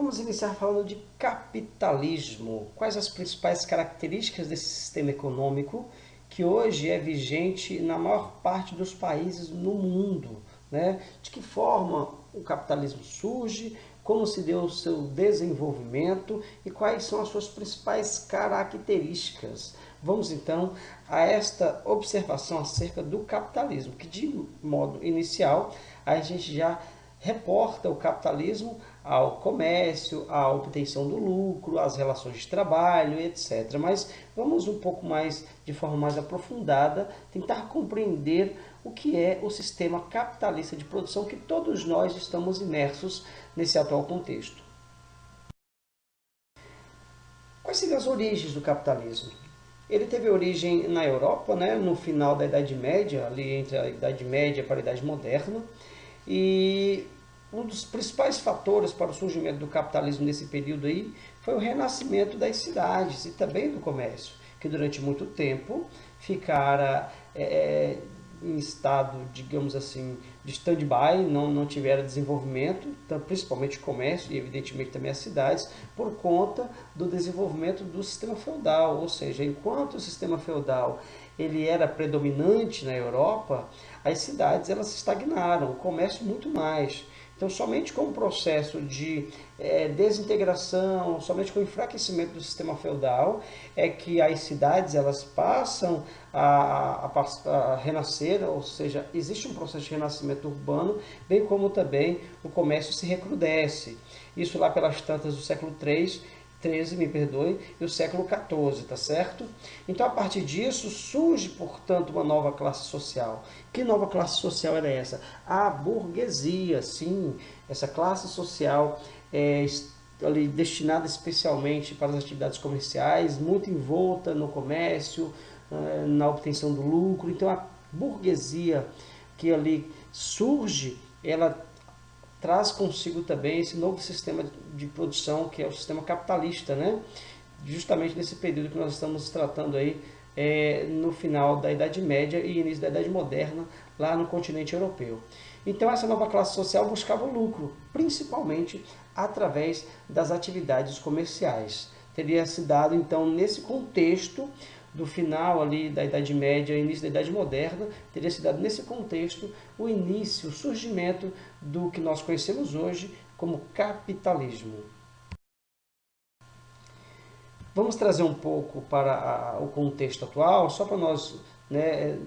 Vamos iniciar falando de capitalismo. Quais as principais características desse sistema econômico que hoje é vigente na maior parte dos países no mundo, né? De que forma o capitalismo surge, como se deu o seu desenvolvimento e quais são as suas principais características. Vamos então a esta observação acerca do capitalismo, que de modo inicial a gente já reporta o capitalismo ao comércio, à obtenção do lucro, às relações de trabalho, etc. Mas vamos um pouco mais, de forma mais aprofundada, tentar compreender o que é o sistema capitalista de produção que todos nós estamos imersos nesse atual contexto. Quais seriam as origens do capitalismo? Ele teve origem na Europa, né, no final da Idade Média, ali entre a Idade Média para a Idade Moderna, e um dos principais fatores para o surgimento do capitalismo nesse período aí foi o renascimento das cidades e também do comércio, que durante muito tempo ficara em estado, digamos assim, de stand-by, não tiveram desenvolvimento, então, principalmente o comércio e evidentemente também as cidades, por conta do desenvolvimento do sistema feudal, ou seja, enquanto o sistema feudal ele era predominante na Europa, as cidades elas estagnaram, o comércio muito mais. Então, somente com o processo de desintegração, somente com o enfraquecimento do sistema feudal, é que as cidades elas passam a renascer, ou seja, existe um processo de renascimento urbano, bem como também o comércio se recrudesce. Isso lá pelas tantas do século XIII, me perdoe, e o século XIV, tá certo? Então, a partir disso, surge, portanto, uma nova classe social. Que nova classe social era essa? A burguesia, sim, essa classe social ali, destinada especialmente para as atividades comerciais, muito envolta no comércio, na obtenção do lucro. Então, a burguesia que ali surge, ela traz consigo também esse novo sistema de produção, que é o sistema capitalista, né? Justamente nesse período que nós estamos tratando aí, no final da Idade Média e início da Idade Moderna, lá no continente europeu. Então, essa nova classe social buscava o lucro, principalmente através das atividades comerciais. Teria se dado, então, nesse contexto do final ali da Idade Média e início da Idade Moderna, teria se dado nesse contexto o início, o surgimento do que nós conhecemos hoje como capitalismo. Vamos trazer um pouco para o contexto atual, só para nós, né,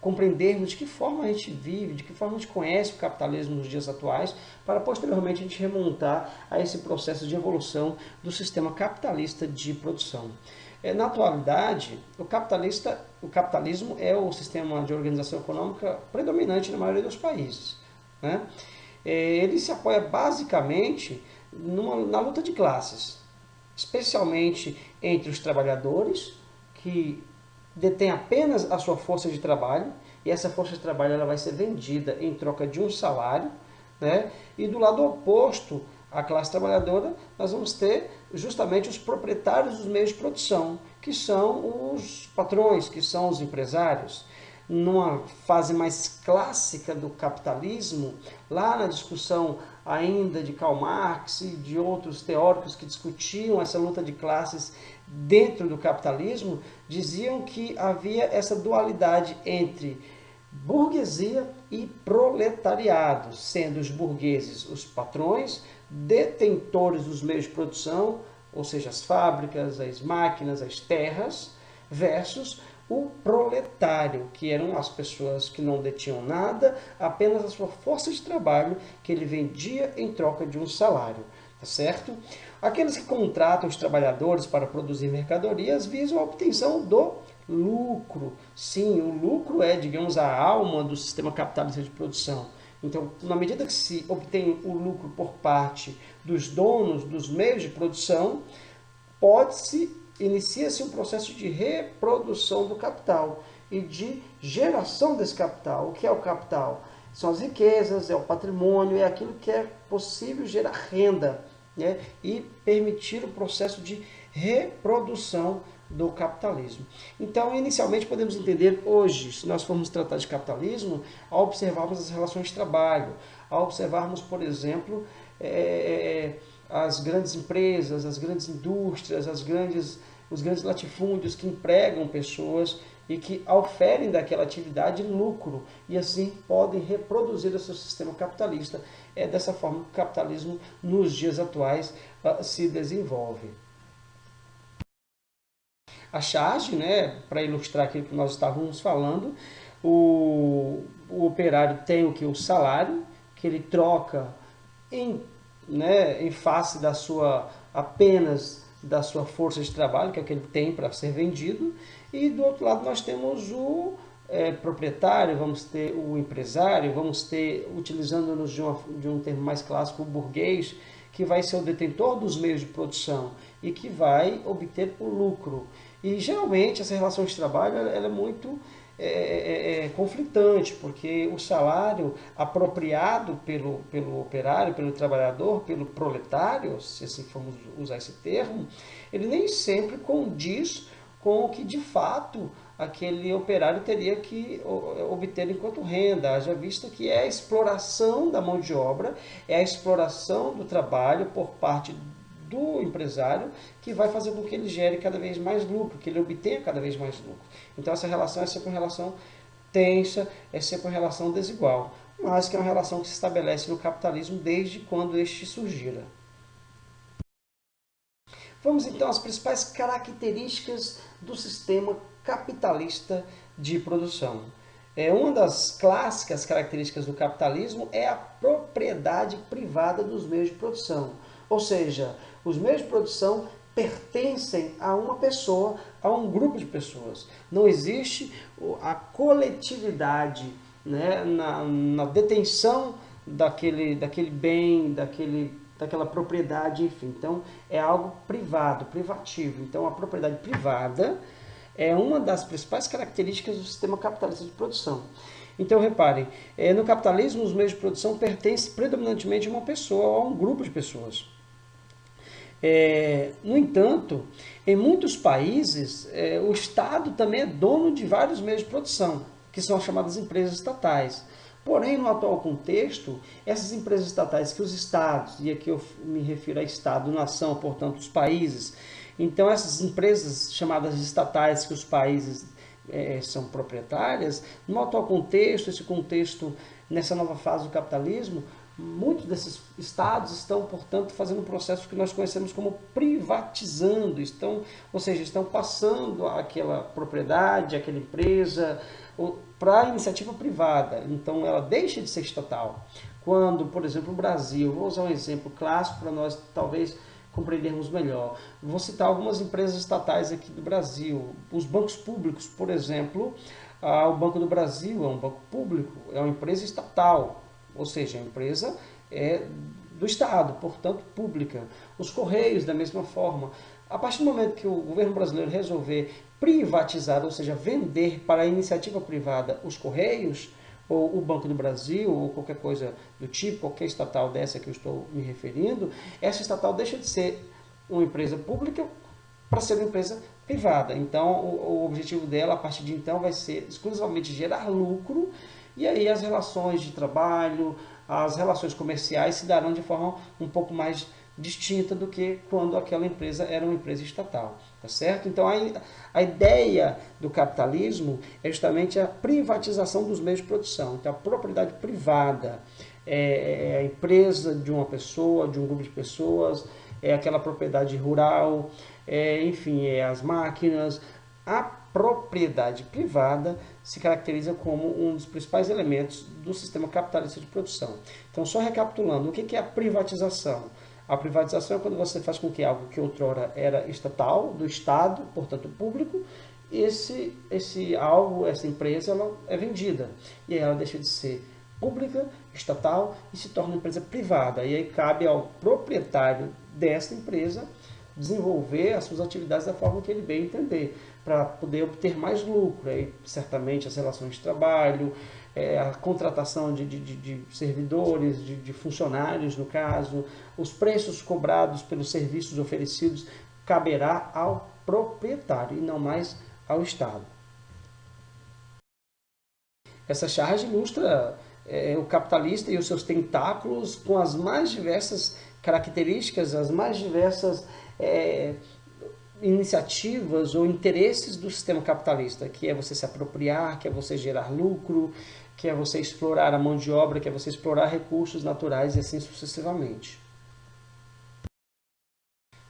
compreendermos de que forma a gente vive, de que forma a gente conhece o capitalismo nos dias atuais, para posteriormente a gente remontar a esse processo de evolução do sistema capitalista de produção. Na atualidade, o capitalismo é o sistema de organização econômica predominante na maioria dos países, né? Ele se apoia basicamente na luta de classes, especialmente entre os trabalhadores, que detêm apenas a sua força de trabalho, e essa força de trabalho ela vai ser vendida em troca de um salário, né? E do lado oposto, a classe trabalhadora, nós vamos ter justamente os proprietários dos meios de produção, que são os patrões, que são os empresários. Numa fase mais clássica do capitalismo, lá na discussão ainda de Karl Marx e de outros teóricos que discutiam essa luta de classes dentro do capitalismo, diziam que havia essa dualidade entre burguesia e proletariado, sendo os burgueses os patrões, detentores dos meios de produção, ou seja, as fábricas, as máquinas, as terras, versus o proletário, que eram as pessoas que não detinham nada, apenas a sua força de trabalho que ele vendia em troca de um salário, tá certo? Aqueles que contratam os trabalhadores para produzir mercadorias visam a obtenção do lucro. Sim, o lucro é, digamos, a alma do sistema capitalista de produção. Então, na medida que se obtém o lucro por parte dos donos dos meios de produção, inicia-se um processo de reprodução do capital e de geração desse capital. O que é o capital? São as riquezas, é o patrimônio, é aquilo que é possível gerar renda, né? E permitir o processo de reprodução do capitalismo. Então, inicialmente, podemos entender hoje, se nós formos tratar de capitalismo, ao observarmos as relações de trabalho, ao observarmos, por exemplo, as grandes empresas, as grandes indústrias, os grandes latifúndios que empregam pessoas e que oferem daquela atividade lucro e assim podem reproduzir o seu sistema capitalista. É dessa forma que o capitalismo nos dias atuais se desenvolve. A charge, né, para ilustrar aquilo que nós estávamos falando, o operário tem o que? O salário, que ele troca em, né, em face da sua apenas da sua força de trabalho, que é o que ele tem para ser vendido, e do outro lado nós temos o proprietário, vamos ter o empresário, vamos ter, utilizando-nos de um termo mais clássico, o burguês, que vai ser o detentor dos meios de produção e que vai obter o lucro. E geralmente essa relação de trabalho ela é muito conflitante, porque o salário apropriado pelo operário, pelo trabalhador, pelo proletário, se assim formos usar esse termo, ele nem sempre condiz com o que de fato aquele operário teria que obter enquanto renda, haja vista que é a exploração da mão de obra, é a exploração do trabalho por parte do empresário que vai fazer com que ele gere cada vez mais lucro, que ele obtenha cada vez mais lucro. Então essa relação é sempre uma relação tensa, é sempre uma relação desigual, mas que é uma relação que se estabelece no capitalismo desde quando este surgira. Vamos então às principais características do sistema capitalista de produção. Uma das clássicas características do capitalismo é a propriedade privada dos meios de produção. Ou seja, os meios de produção pertencem a uma pessoa, a um grupo de pessoas. Não existe a coletividade, né, na detenção daquele bem, daquela propriedade, enfim. Então, é algo privado, privativo. Então, a propriedade privada é uma das principais características do sistema capitalista de produção. Então, reparem, no capitalismo, os meios de produção pertencem predominantemente a uma pessoa ou a um grupo de pessoas. No entanto, em muitos países, o Estado também é dono de vários meios de produção, que são as chamadas empresas estatais. Porém, no atual contexto, essas empresas estatais que os estados, e aqui eu me refiro a Estado, nação, portanto, os países, então essas empresas chamadas estatais que os países são proprietárias, no atual contexto, esse contexto, nessa nova fase do capitalismo, muitos desses estados estão, portanto, fazendo um processo que nós conhecemos como privatizando, ou seja, estão passando aquela propriedade, aquela empresa, para a iniciativa privada. Então, ela deixa de ser estatal. Quando, por exemplo, o Brasil, vou usar um exemplo clássico para nós talvez compreendermos melhor. Vou citar algumas empresas estatais aqui do Brasil. Os bancos públicos, por exemplo, o Banco do Brasil é um banco público, é uma empresa estatal, ou seja, a empresa é do Estado, portanto pública. Os Correios, da mesma forma. A partir do momento que o governo brasileiro resolver privatizar, ou seja, vender para a iniciativa privada os Correios, ou o Banco do Brasil, ou qualquer coisa do tipo, qualquer estatal dessa que eu estou me referindo, essa estatal deixa de ser uma empresa pública para ser uma empresa privada. Então, o objetivo dela, a partir de então, vai ser exclusivamente gerar lucro, e aí as relações de trabalho, as relações comerciais se darão de forma um pouco mais distinta do que quando aquela empresa era uma empresa estatal, tá certo? Então a ideia do capitalismo é justamente a privatização dos meios de produção. Então a propriedade privada é a empresa de uma pessoa, de um grupo de pessoas, é aquela propriedade rural, enfim, as máquinas. A propriedade privada se caracteriza como um dos principais elementos do sistema capitalista de produção. Então, só recapitulando, o que é a privatização? A privatização é quando você faz com que algo que outrora era estatal, do Estado, portanto público, essa empresa, ela é vendida. E aí ela deixa de ser pública, estatal, e se torna uma empresa privada. E aí cabe ao proprietário dessa empresa desenvolver as suas atividades da forma que ele bem entender, para poder obter mais lucro. Aí, certamente as relações de trabalho, a contratação de servidores, de funcionários, no caso, os preços cobrados pelos serviços oferecidos, caberá ao proprietário e não mais ao Estado. Essa charge ilustra o capitalista e os seus tentáculos com as mais diversas características, as mais diversas iniciativas ou interesses do sistema capitalista, que é você se apropriar, que é você gerar lucro, que é você explorar a mão de obra, que é você explorar recursos naturais e assim sucessivamente.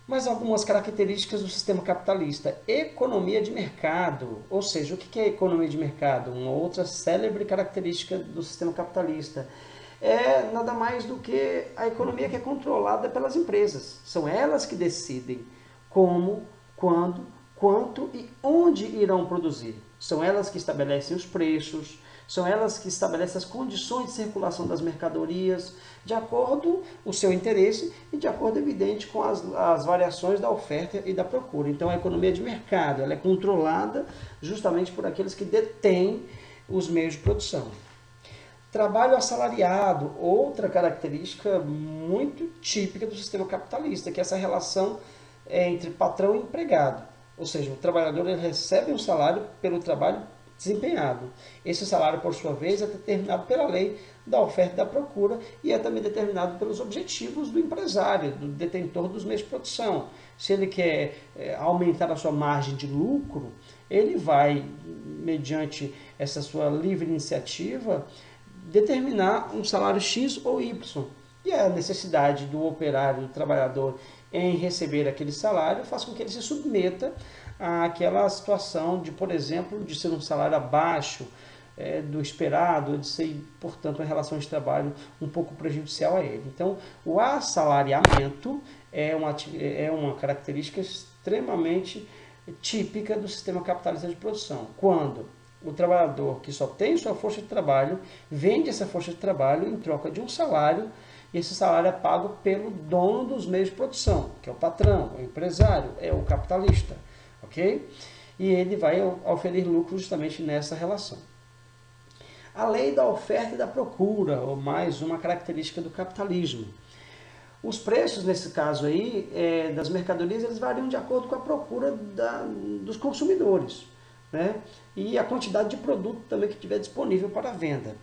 Mas algumas características do sistema capitalista. Economia de mercado, ou seja, o que é economia de mercado? Uma outra célebre característica do sistema capitalista. É nada mais do que a economia que é controlada pelas empresas. São elas que decidem como, quando, quanto e onde irão produzir. São elas que estabelecem os preços, são elas que estabelecem as condições de circulação das mercadorias, de acordo com o seu interesse e de acordo, evidente, com as variações da oferta e da procura. Então, a economia de mercado ela é controlada justamente por aqueles que detêm os meios de produção. Trabalho assalariado, outra característica muito típica do sistema capitalista, que é essa relação entre patrão e empregado. Ou seja, o trabalhador ele recebe um salário pelo trabalho desempenhado. Esse salário, por sua vez, é determinado pela lei da oferta e da procura e é também determinado pelos objetivos do empresário, do detentor dos meios de produção. Se ele quer aumentar a sua margem de lucro, ele vai, mediante essa sua livre iniciativa, determinar um salário X ou Y. E a necessidade do operário, do trabalhador, em receber aquele salário faz com que ele se submeta àquela situação de, por exemplo, de ser um salário abaixo do esperado, de ser, portanto, uma relação de trabalho um pouco prejudicial a ele. Então, o assalariamento é uma característica extremamente típica do sistema capitalista de produção. Quando o trabalhador que só tem sua força de trabalho vende essa força de trabalho em troca de um salário, e esse salário é pago pelo dono dos meios de produção, que é o patrão, é o empresário, é o capitalista, ok? E ele vai oferir lucro justamente nessa relação. A lei da oferta e da procura, ou mais uma característica do capitalismo. Os preços, nesse caso aí, das mercadorias, eles variam de acordo com a procura dos consumidores, né? E a quantidade de produto também que tiver disponível para venda.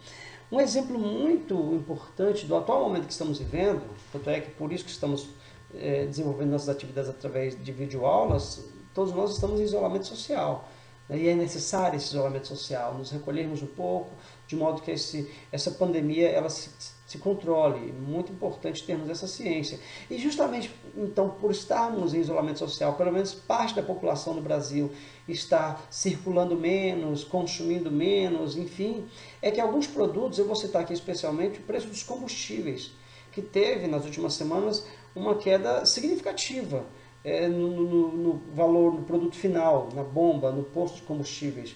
Um exemplo muito importante do atual momento que estamos vivendo, tanto é que por isso que estamos desenvolvendo nossas atividades através de videoaulas, todos nós estamos em isolamento social. E é necessário esse isolamento social, nos recolhermos um pouco, de modo que essa pandemia ela se controle. Muito importante termos essa ciência. E justamente, então, por estarmos em isolamento social, pelo menos parte da população no Brasil está circulando menos, consumindo menos, enfim, é que alguns produtos, eu vou citar aqui especialmente o preço dos combustíveis, que teve nas últimas semanas uma queda significativa no valor do produto final, na bomba, no posto de combustíveis.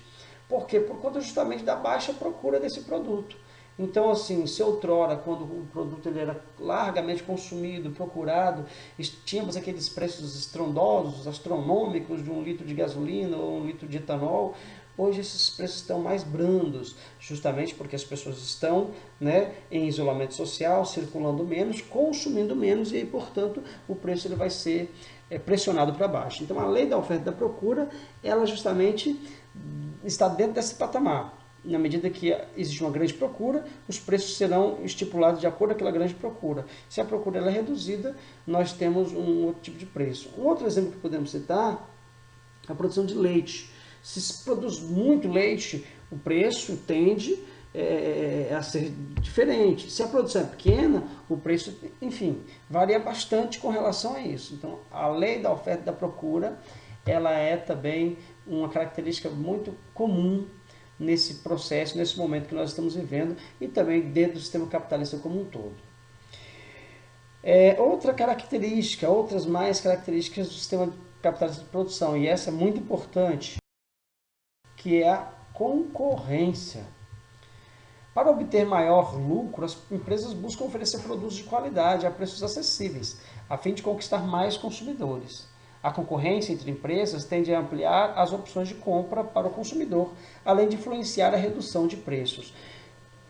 Por quê? Por conta justamente da baixa procura desse produto. Então, assim, se outrora, quando o produto ele era largamente consumido, procurado, tínhamos aqueles preços estrondosos, astronômicos de 1 litro de gasolina ou 1 litro de etanol, hoje esses preços estão mais brandos, justamente porque as pessoas estão, em isolamento social, circulando menos, consumindo menos e aí, portanto, o preço ele vai ser pressionado para baixo. Então, a lei da oferta e da procura, ela justamente está dentro desse patamar. Na medida que existe uma grande procura, os preços serão estipulados de acordo com aquela grande procura. Se a procura é reduzida, nós temos um outro tipo de preço. Um outro exemplo que podemos citar é a produção de leite. Se se produz muito leite, o preço tende a ser diferente. Se a produção é pequena, o preço, enfim, varia bastante com relação a isso. Então, a lei da oferta e da procura, ela é também uma característica muito comum nesse processo, nesse momento que nós estamos vivendo e também dentro do sistema capitalista como um todo. Outra característica, outras mais características do sistema capitalista de produção, e essa é muito importante, que é a concorrência. Para obter maior lucro, as empresas buscam oferecer produtos de qualidade a preços acessíveis, a fim de conquistar mais consumidores. A concorrência entre empresas tende a ampliar as opções de compra para o consumidor, além de influenciar a redução de preços.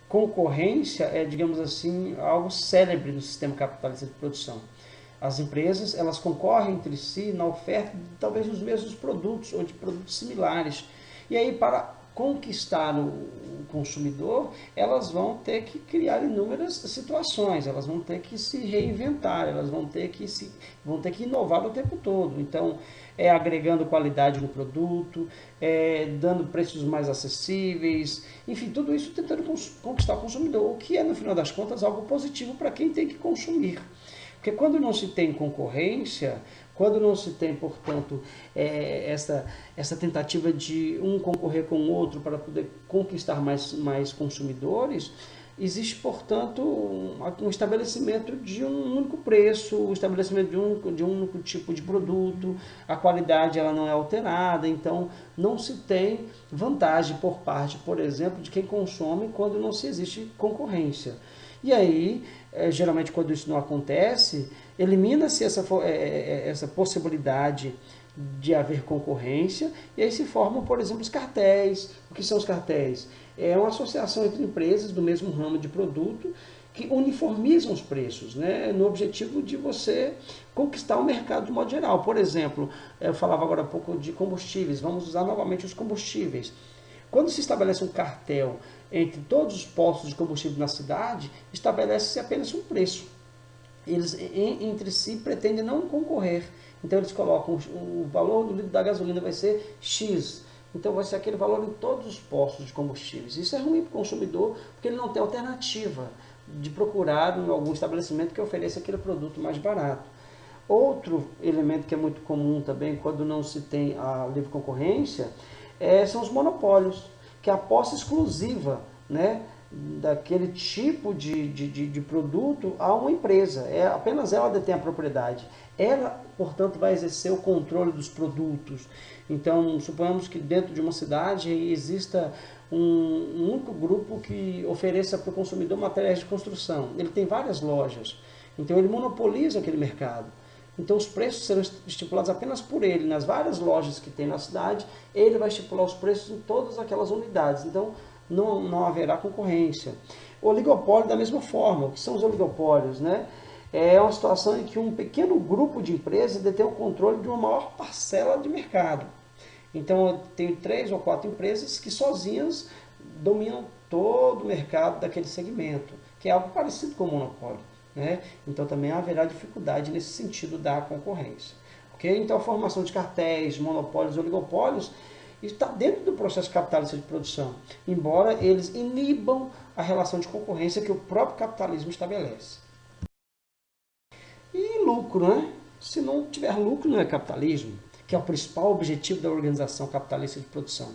Concorrência é, digamos assim, algo célebre no sistema capitalista de produção. As empresas elas concorrem entre si na oferta de talvez dos mesmos produtos ou de produtos similares. E aí, para conquistar o consumidor, elas vão ter que criar inúmeras situações, elas vão ter que se reinventar, elas vão ter que inovar o tempo todo. Então, agregando qualidade no produto, dando preços mais acessíveis, enfim, tudo isso tentando conquistar o consumidor, o que é, no final das contas, algo positivo para quem tem que consumir. Porque quando não se tem concorrência, quando não se tem, portanto, essa tentativa de um concorrer com o outro para poder conquistar mais consumidores, existe, portanto, um estabelecimento de um único preço, o estabelecimento de um único tipo de produto, a qualidade ela não é alterada, então não se tem vantagem por parte, por exemplo, de quem consome quando não se existe concorrência. E aí, geralmente quando isso não acontece, elimina-se essa possibilidade de haver concorrência, e aí se formam, por exemplo, os cartéis. O que são os cartéis? É uma associação entre empresas do mesmo ramo de produto que uniformizam os preços, né, no objetivo de você conquistar o mercado de modo geral. Por exemplo, eu falava agora há pouco de combustíveis, vamos usar novamente os combustíveis. Quando se estabelece um cartel entre todos os postos de combustível na cidade, estabelece-se apenas um preço. Eles entre si pretendem não concorrer. Então eles colocam o valor do litro da gasolina vai ser X. Então vai ser aquele valor em todos os postos de combustíveis. Isso é ruim para o consumidor, porque ele não tem alternativa de procurar em algum estabelecimento que ofereça aquele produto mais barato. Outro elemento que é muito comum também, quando não se tem a livre concorrência, são os monopólios, que é a posse exclusiva, né, daquele tipo de produto a uma empresa. Apenas ela detém a propriedade. Ela, portanto, vai exercer o controle dos produtos. Então, suponhamos que dentro de uma cidade exista um único grupo que ofereça para o consumidor materiais de construção. Ele tem várias lojas, então ele monopoliza aquele mercado. Então os preços serão estipulados apenas por ele. Nas várias lojas que tem na cidade, ele vai estipular os preços em todas aquelas unidades. Então não haverá concorrência. O oligopólio da mesma forma. O que são os oligopólios, né? É uma situação em que um pequeno grupo de empresas detém o controle de uma maior parcela de mercado. Então eu tenho 3 ou 4 empresas que sozinhas dominam todo o mercado daquele segmento, que é algo parecido com o monopólio, né? Então também haverá dificuldade nesse sentido da concorrência. Okay? Então a formação de cartéis, monopólios, oligopólios está dentro do processo capitalista de produção, embora eles inibam a relação de concorrência que o próprio capitalismo estabelece. E lucro, né? Se não tiver lucro, não é capitalismo, que é o principal objetivo da organização capitalista de produção.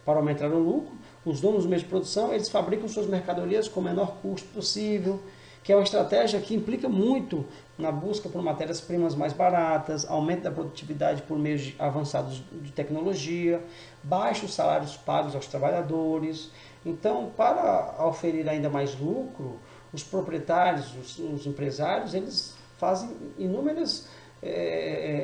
Para aumentar o lucro, os donos dos meios de produção, eles fabricam suas mercadorias com o menor custo possível, que é uma estratégia que implica muito na busca por matérias-primas mais baratas, aumento da produtividade por meios avançados de tecnologia, baixos salários pagos aos trabalhadores. Então, para oferir ainda mais lucro, os proprietários, os empresários, eles fazem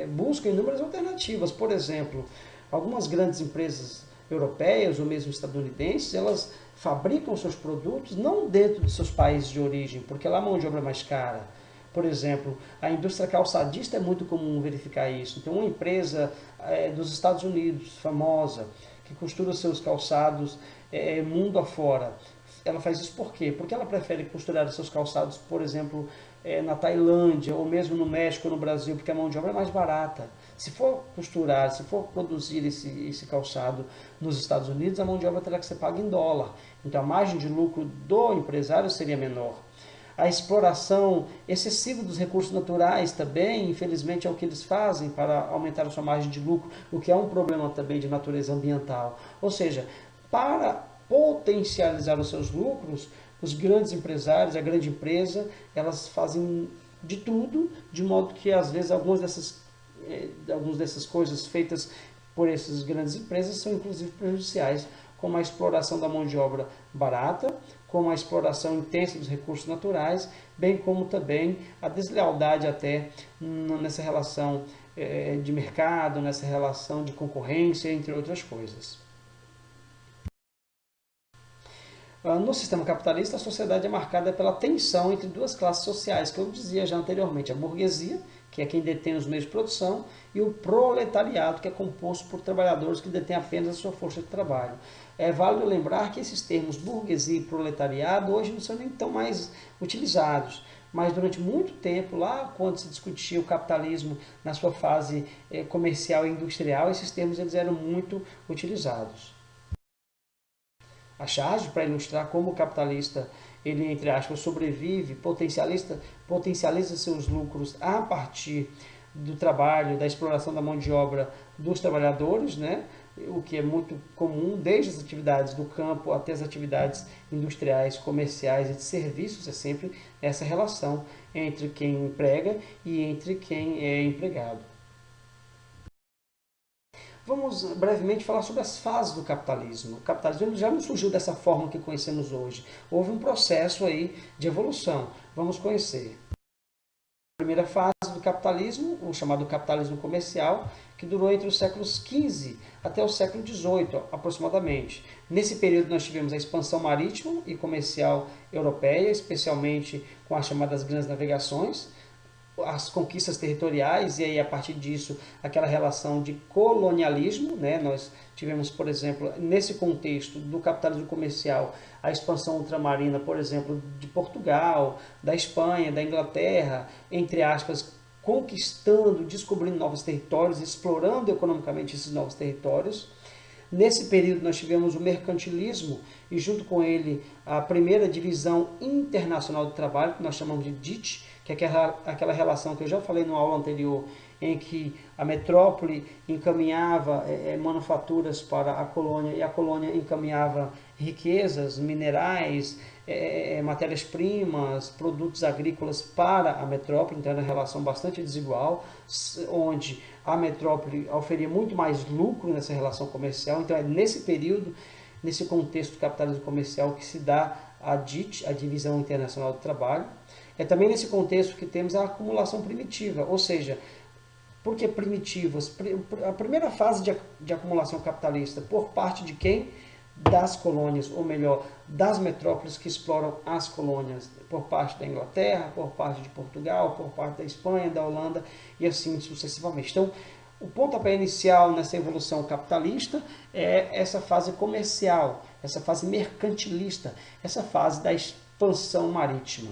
buscam inúmeras alternativas. Por exemplo, algumas grandes empresas europeias ou mesmo estadunidenses, elas fabricam seus produtos não dentro de seus países de origem, porque lá a mão de obra é mais cara. Por exemplo, a indústria calçadista é muito comum verificar isso. Então, uma empresa dos Estados Unidos, famosa, que costura seus calçados mundo afora, ela faz isso por quê? Porque ela prefere costurar seus calçados, por exemplo, na Tailândia, ou mesmo no México ou no Brasil, porque a mão de obra é mais barata. Se for costurar, se for produzir esse calçado nos Estados Unidos, a mão de obra terá que ser paga em dólar. Então a margem de lucro do empresário seria menor. A exploração excessiva dos recursos naturais também, infelizmente, é o que eles fazem para aumentar a sua margem de lucro, o que é um problema também de natureza ambiental. Ou seja, para potencializar os seus lucros, os grandes empresários, a grande empresa, elas fazem de tudo, de modo que às vezes algumas dessas coisas feitas por essas grandes empresas são inclusive prejudiciais, como a exploração da mão de obra barata, como a exploração intensa dos recursos naturais, bem como também a deslealdade até nessa relação de mercado, nessa relação de concorrência, entre outras coisas. No sistema capitalista, a sociedade é marcada pela tensão entre duas classes sociais, que eu dizia já anteriormente, a burguesia, que é quem detém os meios de produção, e o proletariado, que é composto por trabalhadores que detêm apenas a sua força de trabalho. É válido lembrar que esses termos burguesia e proletariado hoje não são nem tão mais utilizados, mas durante muito tempo, lá quando se discutia o capitalismo na sua fase comercial e industrial, esses termos eles eram muito utilizados. A charge, para ilustrar como o capitalista, ele, entre aspas, sobrevive, potencializa seus lucros a partir do trabalho, da exploração da mão de obra dos trabalhadores, né? O que é muito comum, desde as atividades do campo até as atividades industriais, comerciais e de serviços, é sempre essa relação entre quem emprega e entre quem é empregado. Vamos brevemente falar sobre as fases do capitalismo. O capitalismo já não surgiu dessa forma que conhecemos hoje. Houve um processo aí de evolução. Vamos conhecer. A primeira fase do capitalismo, o chamado capitalismo comercial, que durou entre os séculos XV até o século XVIII, aproximadamente. Nesse período nós tivemos a expansão marítima e comercial europeia, especialmente com as chamadas grandes navegações, as conquistas territoriais, e aí a partir disso aquela relação de colonialismo, né? Nós tivemos, por exemplo, nesse contexto do capitalismo comercial, a expansão ultramarina, por exemplo, de Portugal, da Espanha, da Inglaterra, entre aspas, conquistando, descobrindo novos territórios, explorando economicamente esses novos territórios. Nesse período nós tivemos o mercantilismo e junto com ele a primeira divisão internacional do trabalho, que nós chamamos de DIT, que é aquela relação que eu já falei na aula anterior, em que a metrópole encaminhava manufaturas para a colônia e a colônia encaminhava riquezas, minerais, matérias-primas, produtos agrícolas para a metrópole, então era uma relação bastante desigual, onde a metrópole oferia muito mais lucro nessa relação comercial. Então é nesse período, nesse contexto do capitalismo comercial, que se dá a DIT, a Divisão Internacional do Trabalho. É também nesse contexto que temos a acumulação primitiva, ou seja, por que primitivas? A primeira fase de acumulação capitalista, por parte de quem? Das colônias, ou melhor, das metrópoles que exploram as colônias, por parte da Inglaterra, por parte de Portugal, por parte da Espanha, da Holanda e assim sucessivamente. Então, o pontapé inicial nessa evolução capitalista é essa fase comercial, essa fase mercantilista, essa fase da expansão marítima.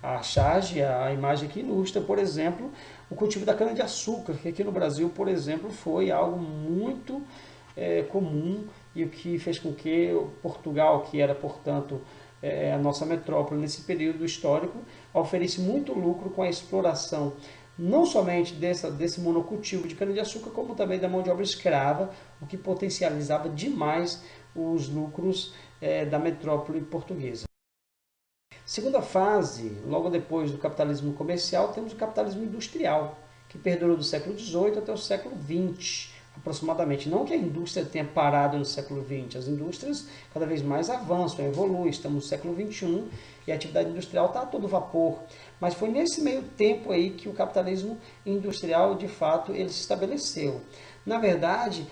A charge, a imagem que ilustra, por exemplo, o cultivo da cana-de-açúcar, que aqui no Brasil, por exemplo, foi algo muito comum e o que fez com que Portugal, que era, portanto, a nossa metrópole nesse período histórico, oferece muito lucro com a exploração não somente desse monocultivo de cana-de-açúcar, como também da mão de obra escrava, o que potencializava demais os lucros da metrópole portuguesa. Segunda fase, logo depois do capitalismo comercial, temos o capitalismo industrial, que perdurou do século XVIII até o século XX, aproximadamente. Não que a indústria tenha parado no século XX, as indústrias cada vez mais avançam, evoluem, estamos no século XXI e a atividade industrial está a todo vapor. Mas foi nesse meio tempo aí que o capitalismo industrial, de fato, ele se estabeleceu. Na verdade,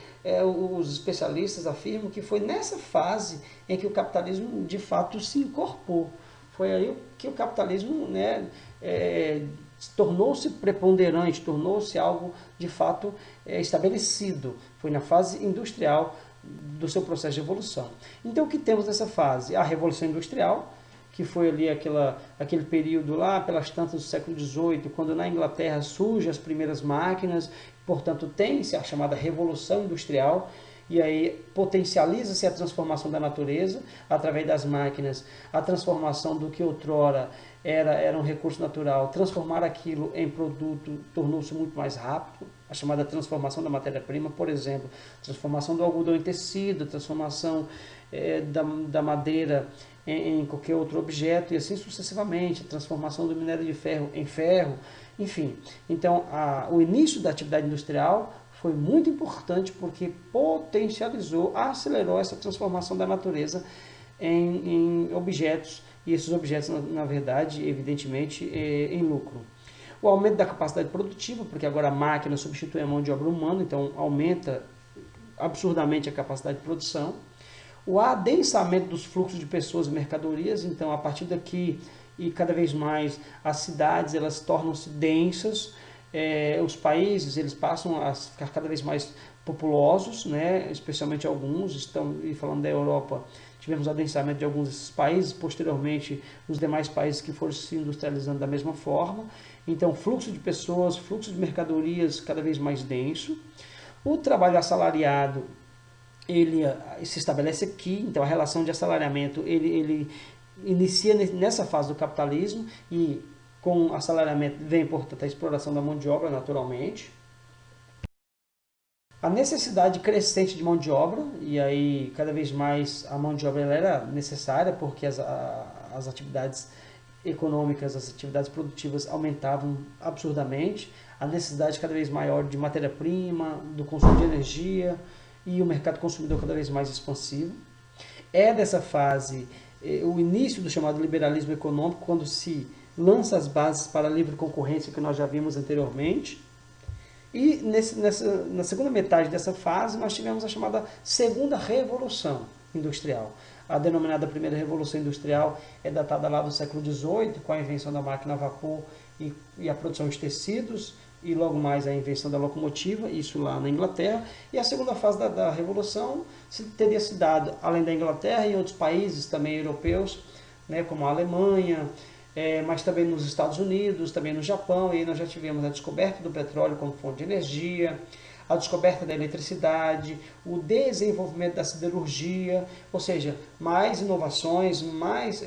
os especialistas afirmam que foi nessa fase em que o capitalismo, de fato, se incorporou. Foi aí que o capitalismo, né, tornou-se preponderante, tornou-se algo de fato estabelecido. Foi na fase industrial do seu processo de evolução. Então o que temos nessa fase? A Revolução Industrial, que foi ali aquele período lá pelas tantas do século XVIII, quando na Inglaterra surgem as primeiras máquinas, portanto tem-se a chamada Revolução Industrial, e aí potencializa-se a transformação da natureza através das máquinas, a transformação do que outrora era um recurso natural, transformar aquilo em produto tornou-se muito mais rápido, a chamada transformação da matéria-prima, por exemplo, transformação do algodão em tecido, transformação da madeira em qualquer outro objeto e assim sucessivamente, a transformação do minério de ferro em ferro, enfim. Então, o início da atividade industrial foi muito importante porque potencializou, acelerou essa transformação da natureza em objetos, e esses objetos, na verdade, evidentemente, em lucro. O aumento da capacidade produtiva, porque agora a máquina substitui a mão de obra humana, então aumenta absurdamente a capacidade de produção. O adensamento dos fluxos de pessoas e mercadorias, então a partir daqui e cada vez mais as cidades elas tornam-se densas, os países eles passam a ficar cada vez mais populosos, né? Especialmente alguns, e falando da Europa, tivemos adensamento de alguns desses países, posteriormente os demais países que foram se industrializando da mesma forma. Então, fluxo de pessoas, fluxo de mercadorias cada vez mais denso. O trabalho assalariado, ele se estabelece aqui, então a relação de assalariamento, ele inicia nessa fase do capitalismo e com assalariamento vem, portanto, a exploração da mão de obra naturalmente. A necessidade crescente de mão de obra, e aí cada vez mais a mão de obra ela era necessária porque as atividades econômicas, as atividades produtivas aumentavam absurdamente, a necessidade cada vez maior de matéria-prima, do consumo de energia e o mercado consumidor cada vez mais expansivo. É dessa fase o início do chamado liberalismo econômico, quando se lança as bases para a livre concorrência que nós já vimos anteriormente. E na segunda metade dessa fase nós tivemos a chamada segunda revolução industrial. A denominada primeira revolução industrial é datada lá do século XVIII, com a invenção da máquina a vapor e a produção de tecidos, e logo mais a invenção da locomotiva, isso lá na Inglaterra. E a segunda fase da revolução teria se dado, além da Inglaterra, em outros países também europeus, né, como a Alemanha, mas também nos Estados Unidos, também no Japão, e aí nós já tivemos a descoberta do petróleo como fonte de energia, a descoberta da eletricidade, o desenvolvimento da siderurgia, ou seja, mais inovações, mais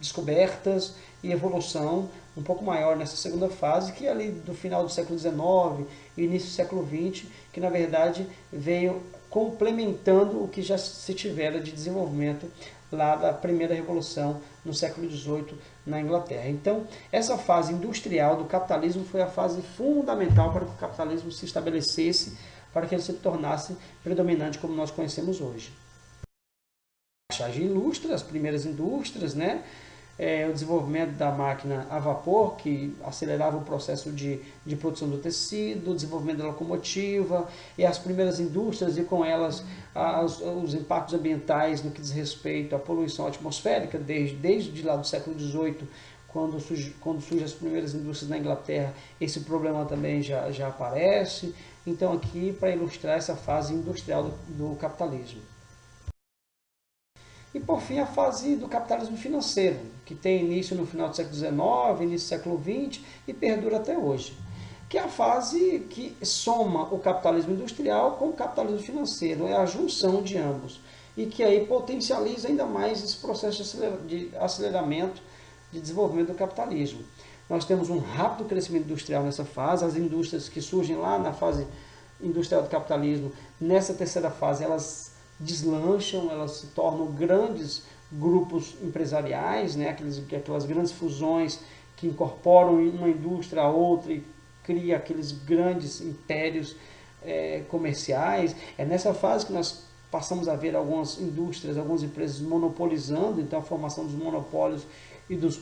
descobertas e evolução um pouco maior nessa segunda fase, que é ali do final do século XIX e início do século XX, que na verdade veio complementando o que já se tivera de desenvolvimento lá da primeira revolução no século XVIII na Inglaterra. Então, essa fase industrial do capitalismo foi a fase fundamental para que o capitalismo se estabelecesse, para que ele se tornasse predominante como nós conhecemos hoje. A chargem ilustra as primeiras indústrias, né? O desenvolvimento da máquina a vapor, que acelerava o processo de produção do tecido, o desenvolvimento da locomotiva, e as primeiras indústrias, e com elas os impactos ambientais no que diz respeito à poluição atmosférica, desde lá do século XVIII, quando surgem as primeiras indústrias na Inglaterra, esse problema também já aparece. Então, aqui, para ilustrar essa fase industrial do capitalismo. E, por fim, a fase do capitalismo financeiro, que tem início no final do século XIX, início do século XX e perdura até hoje. Que é a fase que soma o capitalismo industrial com o capitalismo financeiro, é a junção de ambos. E que aí potencializa ainda mais esse processo de aceleramento de desenvolvimento do capitalismo. Nós temos um rápido crescimento industrial nessa fase, as indústrias que surgem lá na fase industrial do capitalismo, nessa terceira fase, elas deslancham, elas se tornam grandes grupos empresariais, né? Aquelas grandes fusões que incorporam uma indústria a outra e cria aqueles grandes impérios comerciais. É nessa fase que nós passamos a ver algumas indústrias, algumas empresas monopolizando, então a formação dos monopólios e dos